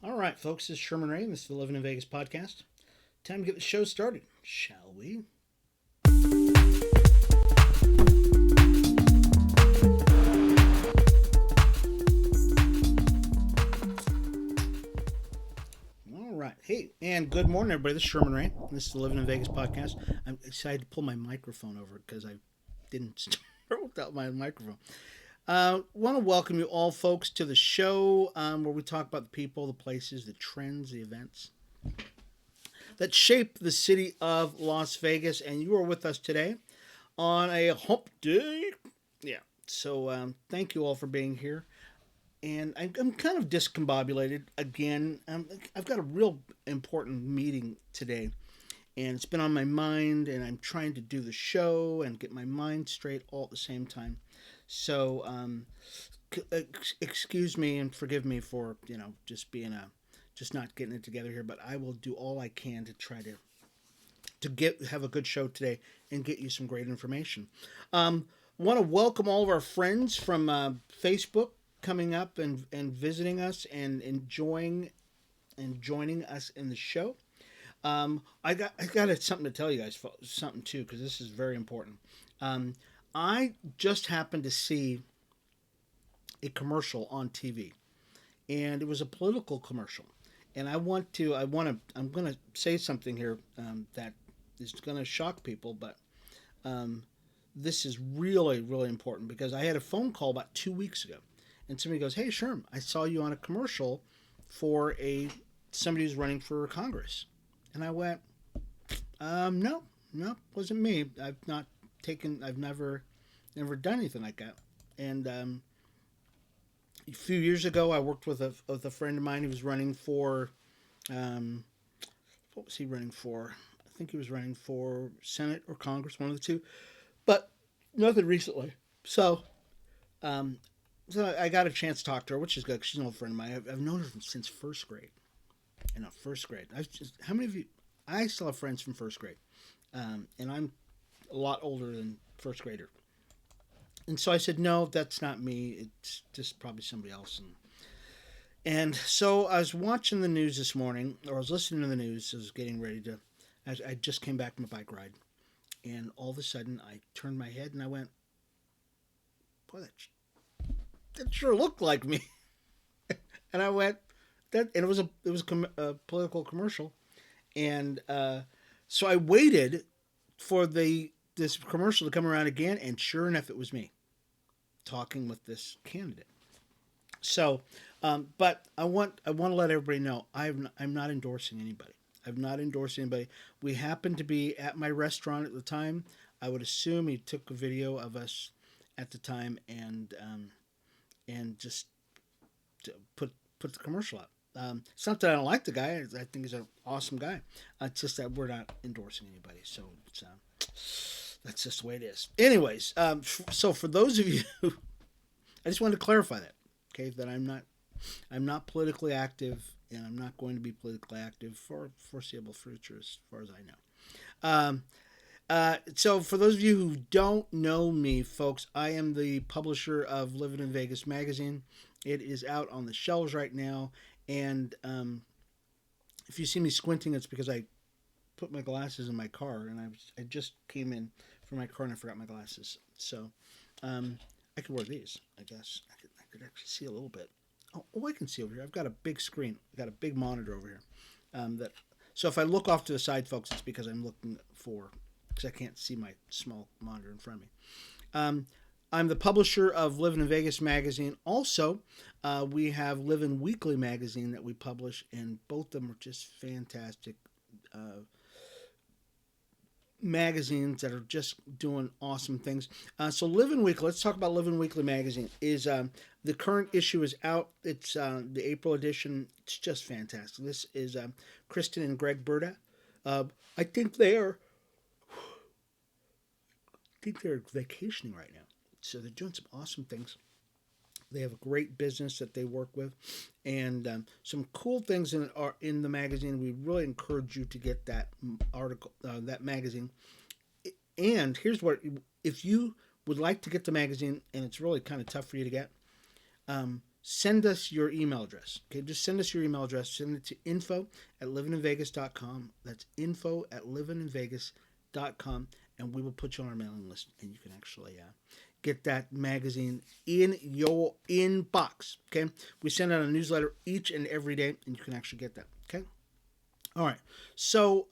All right, folks, this is Sherman Ray, and this is the Livin in Vegas podcast. Time to get the show started, shall we? All right. Hey, and good morning, everybody. This is Sherman Ray. This is the Livin in Vegas podcast. I'm excited to pull my microphone over because I didn't start without my microphone. Want to welcome you all, folks, to the show where we talk about the people, the places, the trends, the events that shape the city of Las Vegas. And you are with us today on a hump day. Yeah. So thank you all for being here. And I'm kind of discombobulated again. I've got a real important meeting today, and it's been on my mind, and I'm trying to do the show and get my mind straight all at the same time. So, excuse me and forgive me for just being just not getting it together here, but I will do all I can to try to have a good show today and get you some great information. Want to welcome all of our friends from Facebook coming up and visiting us and enjoying and joining us in the show. I got something to tell you guys, something too, because this is very important. I just happened to see a commercial on TV, and it was a political commercial. And I'm going to say something here that is going to shock people, but this is really, really important because I had a phone call about 2 weeks ago, and somebody goes, "Hey, Sherm, I saw you on a commercial for somebody who's running for Congress," and I went, "No, no, wasn't me. I've never done anything like that." And a few years ago, I worked with a friend of mine who was running for, what was he running for? I think he was running for Senate or Congress, one of the two, but nothing recently. Um, so I got a chance to talk to her, which is good. 'Cause she's an old friend of mine. I've known her since first grade. First grade. How many of you? I still have friends from first grade, and I'm a lot older than first grader. And so I said, "No, that's not me. It's just probably somebody else." And so I was watching the news this morning, or I was listening to the news. I was getting ready to. I just came back from a bike ride, and all of a sudden I turned my head and I went, "Boy, that sure looked like me." And I went, "That," and it was a political commercial, and so I waited for this commercial to come around again, and sure enough, it was me talking with this candidate. So, but I want to let everybody know I'm not endorsing anybody. I'm not endorsing anybody. We happened to be at my restaurant at the time. I would assume he took a video of us at the time and just put the commercial up. It's not that I don't like the guy. I think he's an awesome guy. It's just that we're not endorsing anybody. So that's just the way it is. Anyways, so for those of you, I just wanted to clarify that, okay, that I'm not politically active, and I'm not going to be politically active for foreseeable future, as far as I know. So for those of you who don't know me, folks, I am the publisher of Livin in Vegas magazine. It is out on the shelves right now, and if you see me squinting, it's because I put my glasses in my car, and I just came in from my car and I forgot my glasses. So I could wear these, I guess. I could actually see a little bit. Oh, I can see over here. I've got a big screen. I've got a big monitor over here. So if I look off to the side, folks, it's because I'm looking because I can't see my small monitor in front of me. I'm the publisher of Livin in Vegas magazine. Also, we have Livin Weekly magazine that we publish, and both of them are just fantastic magazines that are just doing awesome things. So Livin Weekly, let's talk about Livin Weekly magazine. Is the current issue is out. It's the April edition. It's just fantastic. This is Kristen and Greg Berta. I think they're vacationing right now. So they're doing some awesome things. They have a great business that they work with, and some cool things are in the magazine. We really encourage you to get that article, that magazine. And here's what: if you would like to get the magazine, and it's really kind of tough for you to get, send us your email address. Okay, just send us your email address. Send it to info@livininvegas.com. That's info@livininvegas.com, and we will put you on our mailing list, and you can actually get that magazine in your inbox. Okay, we send out a newsletter each and every day, and you can actually get that. Okay, all right. So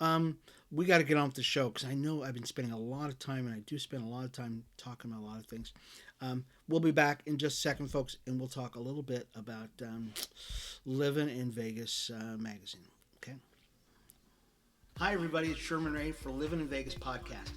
we got to get on with the show because I know I've been spending a lot of time, and I do spend a lot of time talking about a lot of things. We'll be back in just a second, folks, and we'll talk a little bit about Livin in Vegas magazine. Okay. Hi, everybody. It's Sherman Ray for Livin in Vegas podcast.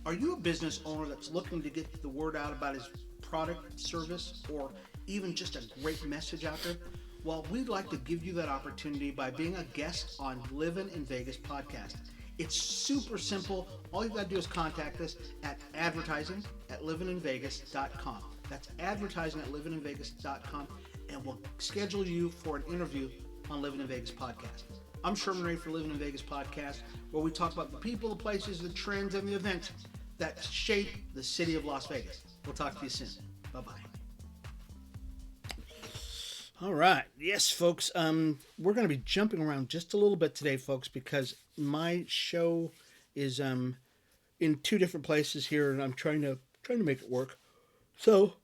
Are you a business owner that's looking to get the word out about his product, service, or even just a great message out there? Well, we'd like to give you that opportunity by being a guest on Livin in Vegas podcast. It's super simple. All you got to do is contact us at advertising@livininvegas.com. That's advertising@livininvegas.com, and we'll schedule you for an interview on Livin in Vegas podcast. I'm Sherman Ray for Livin in Vegas podcast, where we talk about the people, the places, the trends, and the events that shape the city of Las Vegas. We'll talk to you soon. Bye-bye. All right. Yes, folks. We're going to be jumping around just a little bit today, folks, because my show is in two different places here, and I'm trying to make it work. So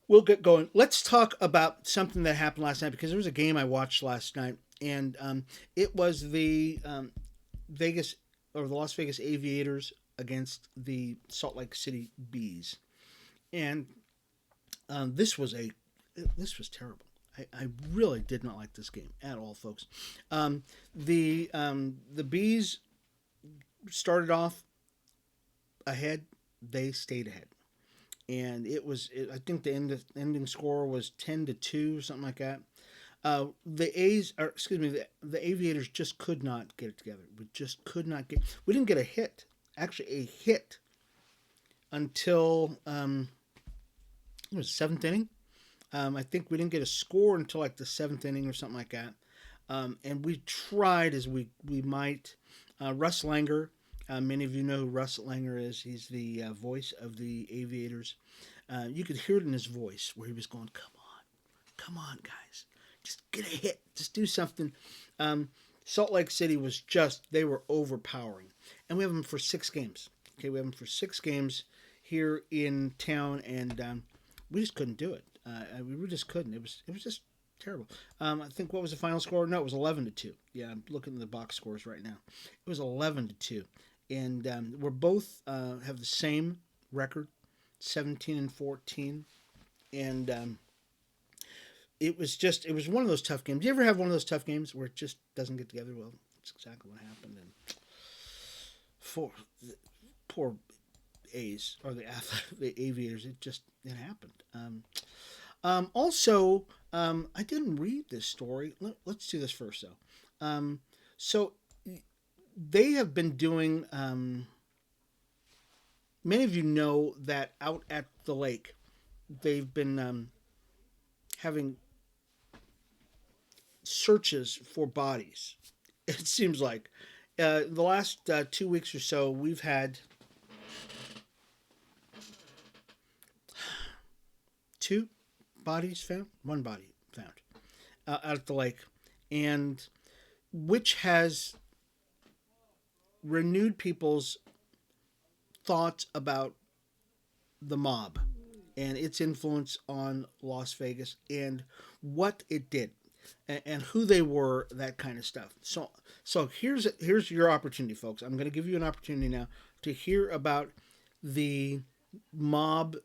we'll get going. Let's talk about something that happened last night, because there was a game I watched last night, and it was the the Las Vegas Aviators against the Salt Lake City Bees, and this was terrible. I really did not like this game at all, folks. The Bees started off ahead. They stayed ahead, and I think the ending score was 10-2, something like that. The Aviators just could not get it together. We didn't get a hit, until it was seventh inning. I think we didn't get a score until like the seventh inning or something like that. And we tried as we might. Russ Langer, many of you know who Russ Langer is. He's the voice of the Aviators. You could hear it in his voice where he was going, come on, guys. Just get a hit. Just do something. Salt Lake City they were overpowering. And we have them for 6 games. Okay, we have them for 6 games here in town, and we just couldn't do it. We just couldn't. It was just terrible. I think, what was the final score? No, it was 11-2. Yeah, I'm looking at the box scores right now. It was 11-2, and we're both have the same record, 17-14, and it was one of those tough games. Do you ever have one of those tough games where it just doesn't get together? Well, that's exactly what happened. And poor A's, or the Aviators, it happened. Also, I didn't read this story. Let's do this first, though. So they have been doing. Many of you know that out at the lake, they've been having searches for bodies. It seems like the last 2 weeks or so, we've had 2 bodies found, 1 body found out at the lake, and which has renewed people's thoughts about the mob and its influence on Las Vegas and what it did and who they were, that kind of stuff. So here's your opportunity, folks. I'm going to give you an opportunity now to hear about the mob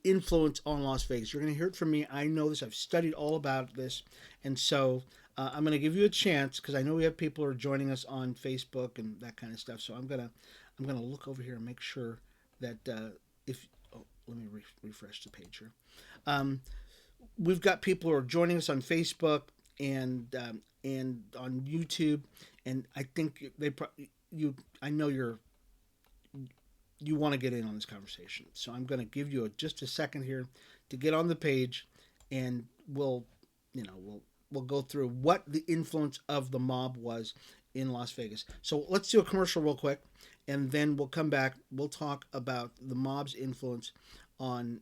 influence on Las Vegas. You're going to hear it from me. I know this. I've studied all about this, and so I'm going to give you a chance, because I know we have people who are joining us on Facebook and that kind of stuff. So I'm gonna look over here and make sure that let me refresh the page here. We've got people who are joining us on Facebook and on YouTube, and I think I know you want to get in on this conversation. So I'm going to give you just a second here to get on the page, and we'll go through what the influence of the mob was in Las Vegas. So let's do a commercial real quick, and then we'll come back. We'll talk about the mob's influence on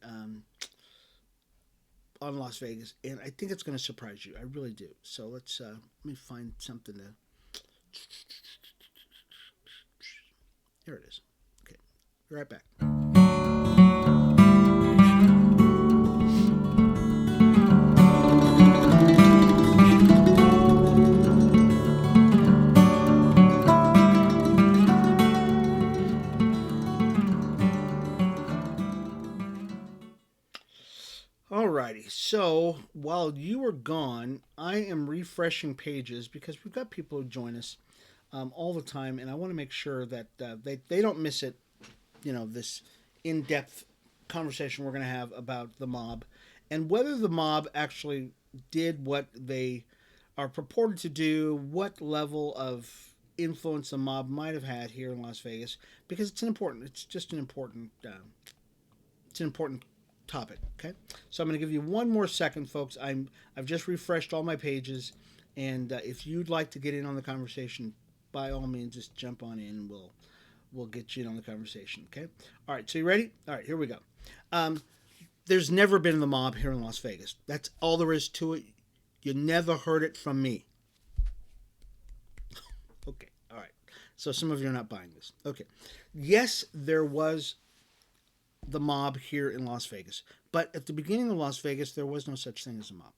on Las Vegas, and I think it's going to surprise you. I really do. So let me find something to. Here it is. Okay, be right back. Alrighty, so while you were gone, I am refreshing pages because we've got people who join us all the time, and I want to make sure that they don't miss it. This in depth conversation we're going to have about the mob and whether the mob actually did what they are purported to do, what level of influence the mob might have had here in Las Vegas, because it's just an important it's an important topic. Okay, so I'm going to give you one more second, folks. I've just refreshed all my pages, and if you'd like to get in on the conversation, by all means, just jump on in. And we'll get you in on the conversation. Okay. All right. So you ready? All right. Here we go. There's never been the mob here in Las Vegas. That's all there is to it. You never heard it from me. Okay. All right. So some of you are not buying this. Okay. Yes, there was the mob here in Las Vegas. But at the beginning of Las Vegas, there was no such thing as a mob.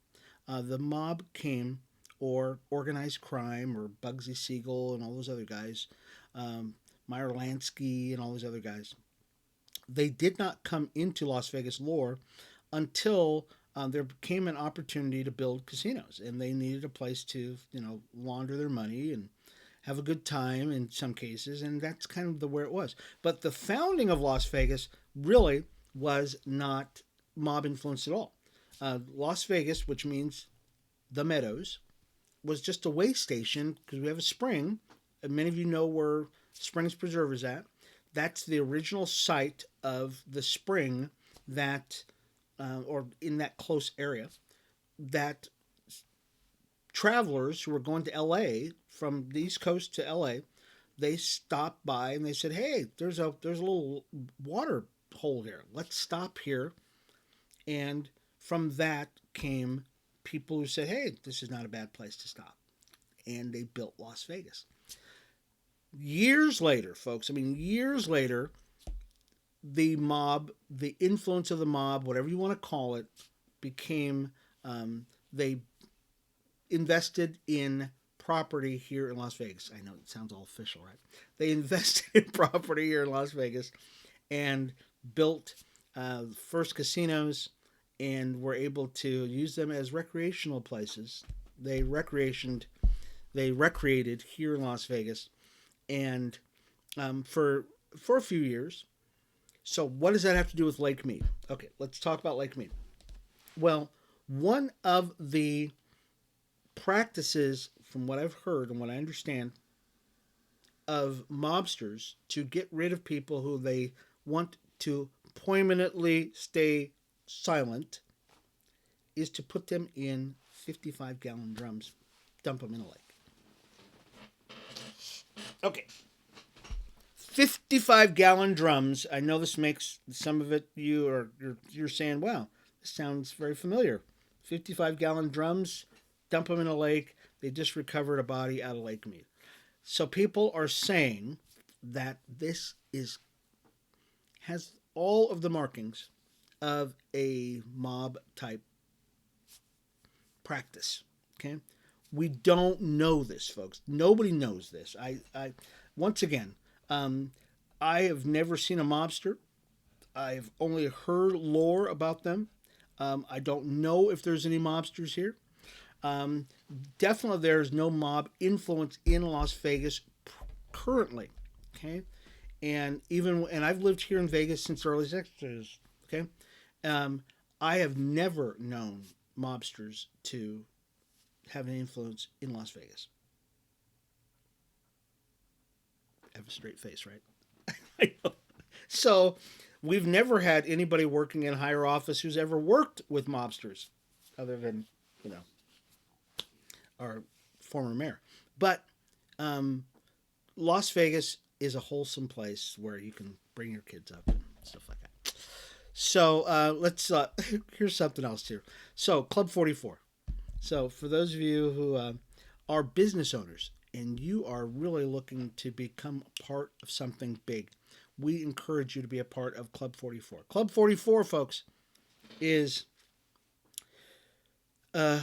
The mob came, or organized crime, or Bugsy Siegel and all those other guys, Meyer Lansky and all those other guys. They did not come into Las Vegas lore until there came an opportunity to build casinos, and they needed a place to, launder their money and have a good time in some cases, and that's kind of where it was. But the founding of Las Vegas really was not mob influenced at all. Las Vegas, which means the Meadows, was just a way station because we have a spring. And many of you know where Springs Preserve is at. That's the original site of the spring that, or in that close area, that travelers who were going to LA from the East Coast to LA, they stopped by and they said, "Hey, there's a little water hole here. Let's stop here." And from that came people who said, "Hey, this is not a bad place to stop." And they built Las Vegas. Years later, folks, years later, the mob, the influence of the mob, whatever you want to call it, became, they invested in property here in Las Vegas. I know it sounds all official, right? They invested in property here in Las Vegas and built first casinos and were able to use them as recreational places. They recreated here in Las Vegas, and for a few years. So what does that have to do with Lake Mead? Okay, let's talk about Lake Mead. Well, one of the practices, from what I've heard and what I understand, of mobsters to get rid of people who they want to poignantly stay silent is to put them in 55-gallon drums, dump them in a lake. Okay. 55-gallon drums. I know this makes some of it, you're saying, wow, this sounds very familiar. 55-gallon drums, dump them in a lake. They just recovered a body out of Lake Mead. So people are saying that this has all of the markings of a mob type practice. Okay, we don't know this, folks. Nobody knows this. I once again, I have never seen a mobster. I've only heard lore about them. I don't know if there's any mobsters here. Definitely there's no mob influence in Las Vegas currently. Okay, and I've lived here in Vegas since the early 60s. Okay, I have never known mobsters to have an influence in Las Vegas. I have a straight face, right? I know. So we've never had anybody working in higher office who's ever worked with mobsters, other than, our former mayor. But Las Vegas is a wholesome place where you can bring your kids up and stuff like that. So let's here's something else here. So Club 44. So for those of you who are business owners and you are really looking to become a part of something big, we encourage you to be a part of Club 44. Club 44, folks, is a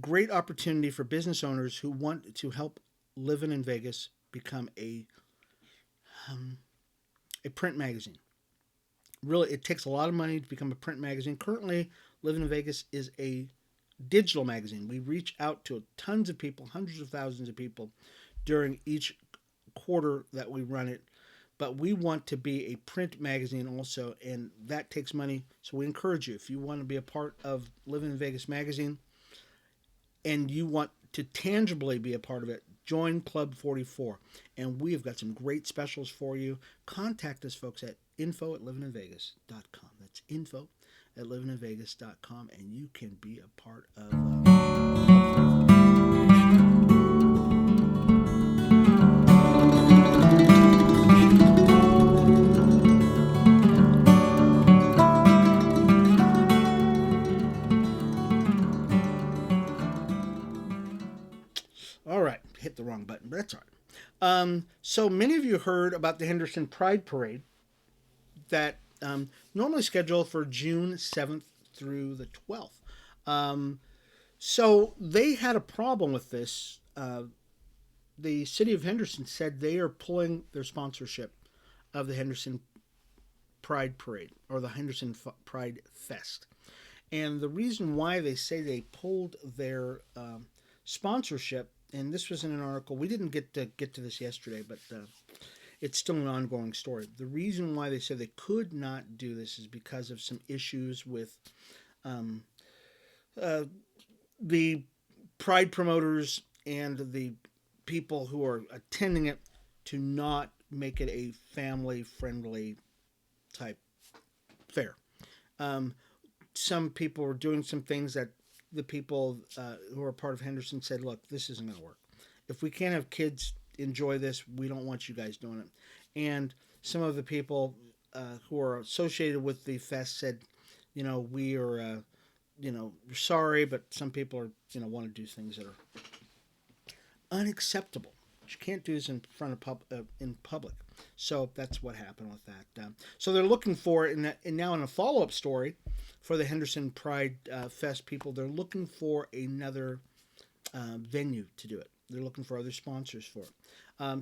great opportunity for business owners who want to help Livin in Vegas become a print magazine. Really, it takes a lot of money to become a print magazine. Currently, Livin in Vegas is a digital magazine. We reach out to tons of people, hundreds of thousands of people during each quarter that we run it. But we want to be a print magazine also, and that takes money. So we encourage you, if you want to be a part of Livin in Vegas magazine and you want to tangibly be a part of it, join Club 44. And we have got some great specials for you. Contact us, folks, at info@livininvegas.com. That's info@livininvegas.com, and you can be a part of Club 44. All right, hit the wrong button, but that's all right. So many of you heard about the Henderson Pride Parade that normally scheduled for June 7th through the 12th. So they had a problem with this. The city of Henderson said they are pulling their sponsorship of the Henderson Pride Parade or the Henderson Pride Fest. And the reason why they say they pulled their sponsorship, and this was in an article, we didn't get to this yesterday, but it's still an ongoing story. The reason why they said they could not do this is because of some issues with um, the Pride promoters and the people who are attending it to not make it a family friendly type fair. Um, some people were doing some things that the people who are part of Henderson said, look, this isn't going to work. If we can't have kids enjoy this, we don't want you guys doing it. And some of the people who are associated with the fest said, we are, sorry, but some people are, want to do things that are unacceptable. You can't do this in front of in public. So that's what happened with that. So they're looking for, and now in a follow-up story for the Henderson Pride Fest people, they're looking for another venue to do it. They're looking for other sponsors for it.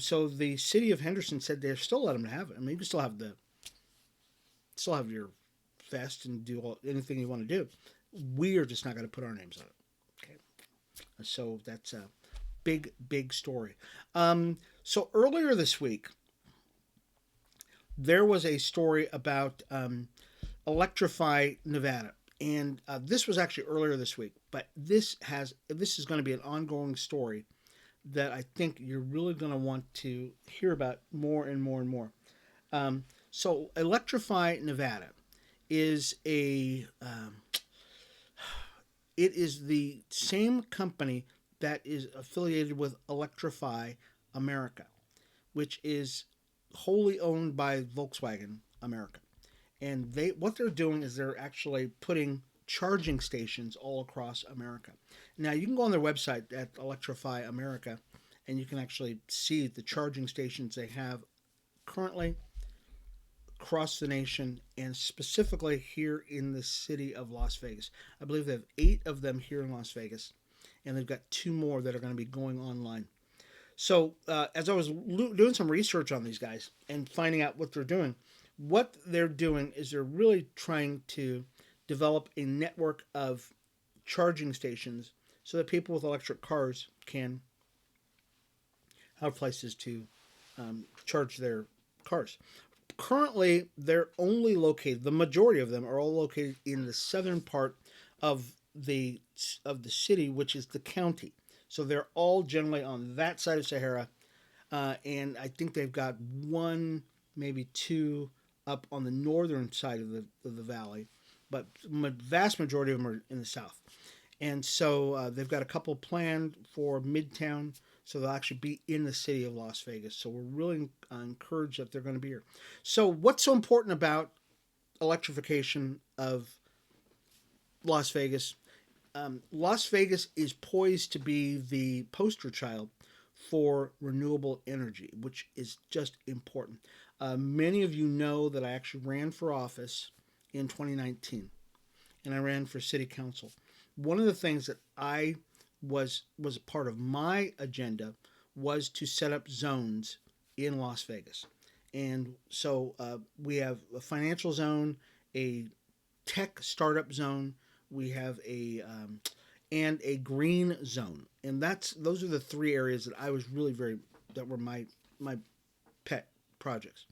So the city of Henderson said they're still letting them have it. I mean, you can still have your fest and do anything you want to do. We are just not going to put our names on it. Okay. So that's a big story. So earlier this week, there was a story about Electrify Nevada, and this was actually earlier this week. But this is going to be an ongoing story that I think you're really going to want to hear about more and more and more. So Electrify Nevada is it is the same company that is affiliated with Electrify America, which is wholly owned by Volkswagen America. And what they're doing is they're actually putting charging stations all across America. Now you can go on their website at Electrify America, and you can actually see the charging stations they have currently across the nation, and specifically here in the city of Las Vegas. I believe they have 8 of them here in Las Vegas, and they've got 2 more that are going to be going online. So as I was doing some research on these guys and finding out what they're doing is they're really trying to develop a network of charging stations so that people with electric cars can have places to charge their cars. Currently, the majority of them are all located in the southern part of the city, which is the county. So they're all generally on that side of Sahara, and I think they've got 1, maybe 2 up on the northern side of the valley, but vast majority of them are in the south. And so they've got a couple planned for Midtown, so they'll actually be in the city of Las Vegas. So we're really encouraged that they're going to be here. So what's so important about electrification of Las Vegas. Las Vegas is poised to be the poster child for renewable energy, which is just important. Many of you know that I actually ran for office in 2019, and I ran for city council. One of the things that I was a part of my agenda was to set up zones in Las Vegas, and so we have a financial zone, a tech startup zone, we have a and a green zone, and those are the three areas that I was really very that were my pet projects.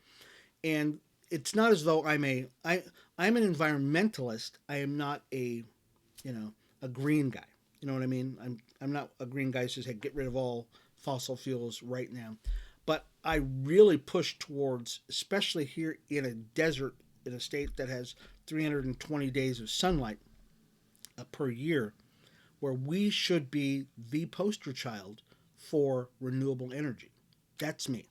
And it's not as though I'm an environmentalist. I am not a green guy. You know what I mean? I'm not a green guy who says, hey, get rid of all fossil fuels right now. But I really push towards, especially here in a desert, in a state that has 320 days of sunlight per year, where we should be the poster child for renewable energy. That's me.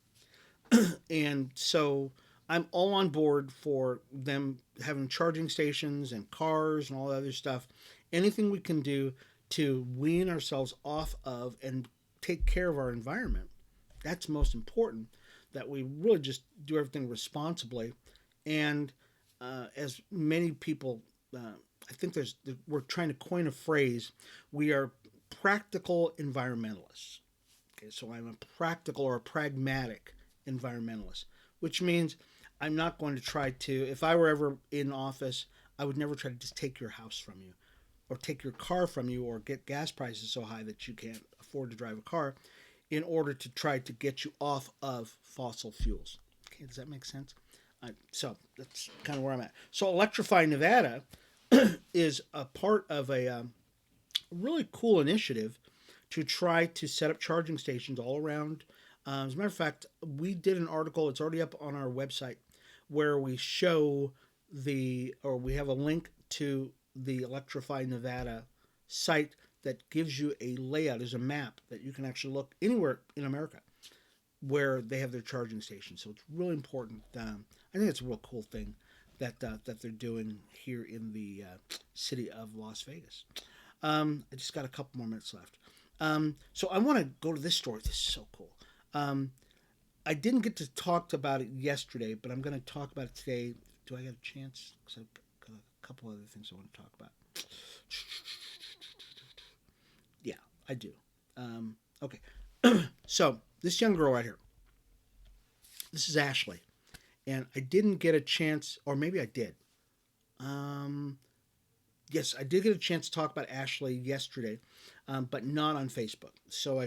And so I'm all on board for them having charging stations and cars and all that other stuff. Anything we can do to wean ourselves off of and take care of our environment, that's most important. That we really just do everything responsibly. And as many people, I think we're trying to coin a phrase. We are practical environmentalists. Okay, so I'm a practical or a pragmatic environmentalist, which means I'm not going to try to, if I were ever in office, I would never try to just take your house from you or take your car from you or get gas prices so high that you can't afford to drive a car in order to try to get you off of fossil fuels. Okay, does that make sense? So that's kind of where I'm at. So Electrify Nevada is a part of a really cool initiative to try to set up charging stations all around. As a matter of fact, we did an article, it's already up on our website, where we show we have a link to the Electrify Nevada site that gives you a layout. There's a map that you can actually look anywhere in America where they have their charging stations. So it's really important. I think it's a real cool thing that they're doing here in the city of Las Vegas. I just got a couple more minutes left. So I want to go to this story. This is so cool. I didn't get to talk about it yesterday, but I'm going to talk about it today. Do I get a chance? Because I've got a couple other things I want to talk about. Yeah, I do. Okay. So this young girl right here. This is Ashley. And I didn't get a chance, or maybe I did. Yes, I did get a chance to talk about Ashley yesterday, but not on Facebook. So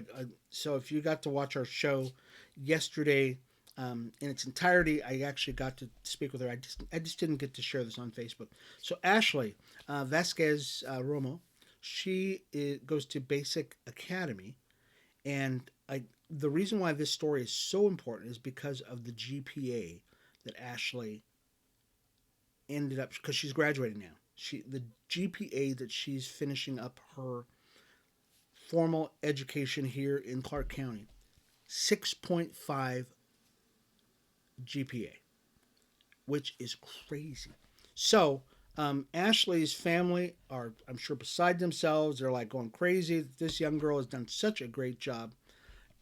if you got to watch our show yesterday in its entirety, I actually got to speak with her. I just didn't get to share this on Facebook. So Ashley Vasquez Romo, she goes to Basic Academy, and the reason why this story is so important is because of the GPA that Ashley ended up, because she's graduating now. The GPA that she's finishing up her formal education here in Clark County, 6.5 GPA, which is crazy. So Ashley's family are, I'm sure, beside themselves. They're like going crazy. This young girl has done such a great job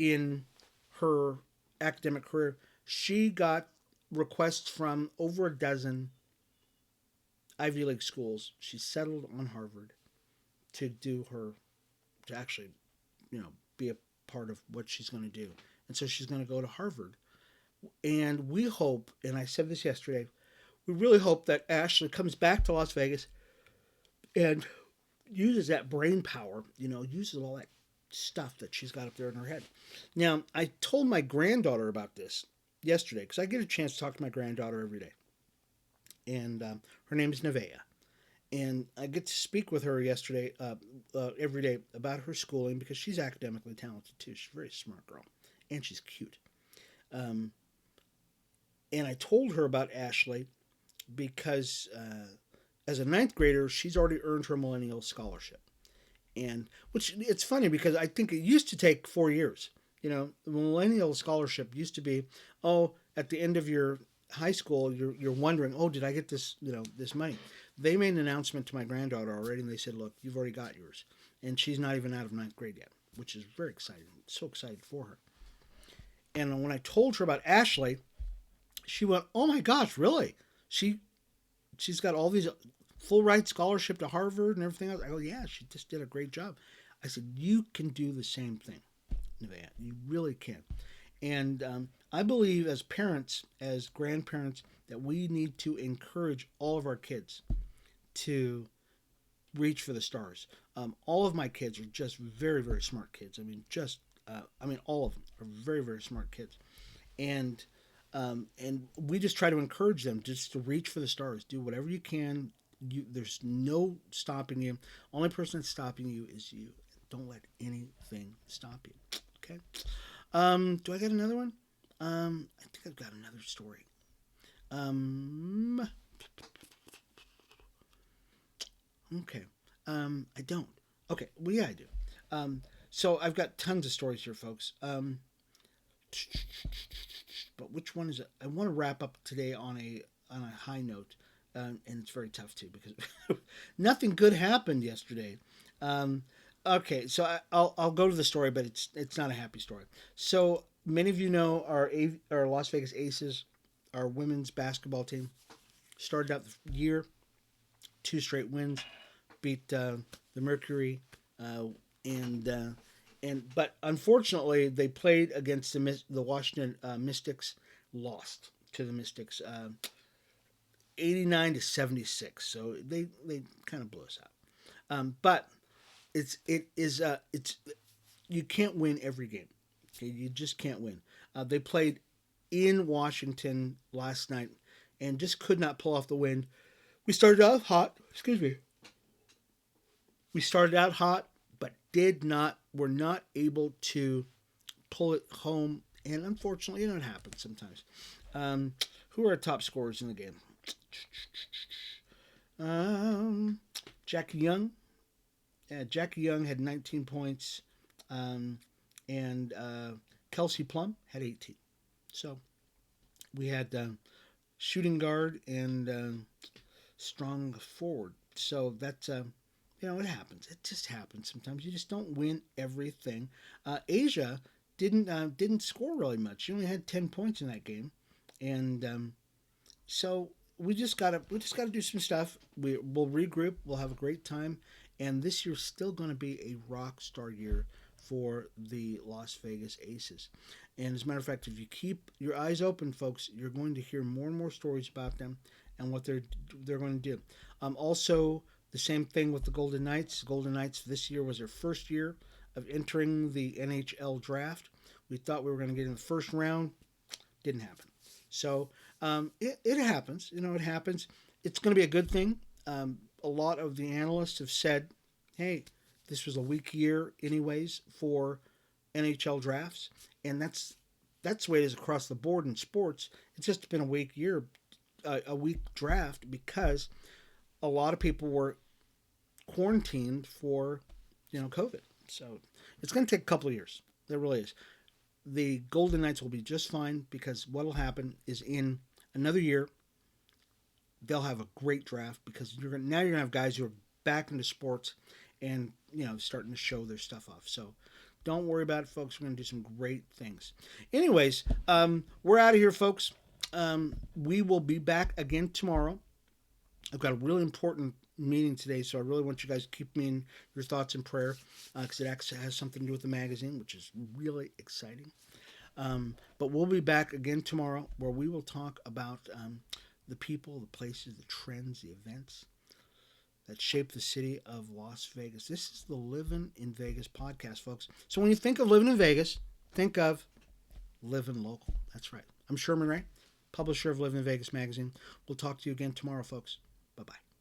in her academic career. She got requests from over a dozen Ivy League schools. She settled on Harvard to actually, be a part of what she's going to do. And so she's going to go to Harvard. And we hope, and I said this yesterday, we really hope that Ashley comes back to Las Vegas and uses that brain power, uses all that stuff that she's got up there in her head. Now, I told my granddaughter about this yesterday because I get a chance to talk to my granddaughter every day. And her name is Nevaeh. And I get to speak with her yesterday, every day, about her schooling because she's academically talented too. She's a very smart girl. And she's cute. And I told her about Ashley because as a ninth grader, she's already earned her Millennial Scholarship. And which it's funny because I think it used to take 4 years. The Millennial Scholarship used to be, at the end of your high school, you're wondering, oh, did I get this, this money? They made an announcement to my granddaughter already, and they said, look, you've already got yours. And she's not even out of ninth grade yet, which is very exciting. So excited for her. And when I told her about Ashley, she went, oh my gosh, really? She's got all these full ride scholarship to Harvard and everything else. I go, yeah, she just did a great job. I said, you can do the same thing, Nevaeh. You really can. And I believe as parents, as grandparents, that we need to encourage all of our kids to reach for the stars. All of my kids are just very, very smart kids. All of them are very, very smart kids. And we just try to encourage them just to reach for the stars. Do whatever you can. There's no stopping you. Only person that's stopping you is you. Don't let anything stop you. Okay. Do I got another one? I think I've got another story. Okay. I don't. Okay. Well, yeah, I do. So I've got tons of stories here, folks. But which one is it? I want to wrap up today on a high note, and it's very tough too because nothing good happened yesterday. Okay, so I'll go to the story, but it's not a happy story. So many of you know our Las Vegas Aces, our women's basketball team, started out the year 2 straight wins, beat the Mercury, but unfortunately they played against the Washington Mystics, lost to the Mystics, 89-76. So they kind of blew us out. But it's you can't win every game. Okay, you just can't win. They played in Washington last night and just could not pull off the win. We started out hot. Excuse me. We started out hot, but were not able to pull it home. And unfortunately, it happens sometimes. Who are our top scorers in the game? Jackie Young. Jackie Young had 19 points, and Kelsey Plum had 18. So we had shooting guard and strong forward. So that's it happens. It just happens sometimes. You just don't win everything. Asia didn't score really much. She only had 10 points in that game, and so we just gotta do some stuff. We'll regroup. We'll have a great time. And this year's still going to be a rock star year for the Las Vegas Aces. And as a matter of fact, if you keep your eyes open, folks, you're going to hear more and more stories about them and what they're going to do. Also, the same thing with the Golden Knights. Golden Knights this year was their first year of entering the NHL draft. We thought we were going to get in the first round. Didn't happen. So it happens. It happens. It's going to be a good thing. A lot of the analysts have said, hey, this was a weak year anyways for NHL drafts. And that's the way it is across the board in sports. It's just been a weak year, a weak draft because a lot of people were quarantined for, COVID. So it's going to take a couple of years. There really is. The Golden Knights will be just fine because what will happen is in another year, they'll have a great draft because you're going to have guys who are back into sports and, starting to show their stuff off. So don't worry about it, folks. We're going to do some great things. Anyways, we're out of here, folks. We will be back again tomorrow. I've got a really important meeting today, so I really want you guys to keep me in your thoughts and prayer because it actually has something to do with the magazine, which is really exciting. But we'll be back again tomorrow where we will talk about the people, the places, the trends, the events that shape the city of Las Vegas. This is the Livin in Vegas podcast, folks. So when you think of living in Vegas, think of Livin Local. That's right. I'm Sherman Ray, publisher of Livin in Vegas magazine. We'll talk to you again tomorrow, folks. Bye-bye.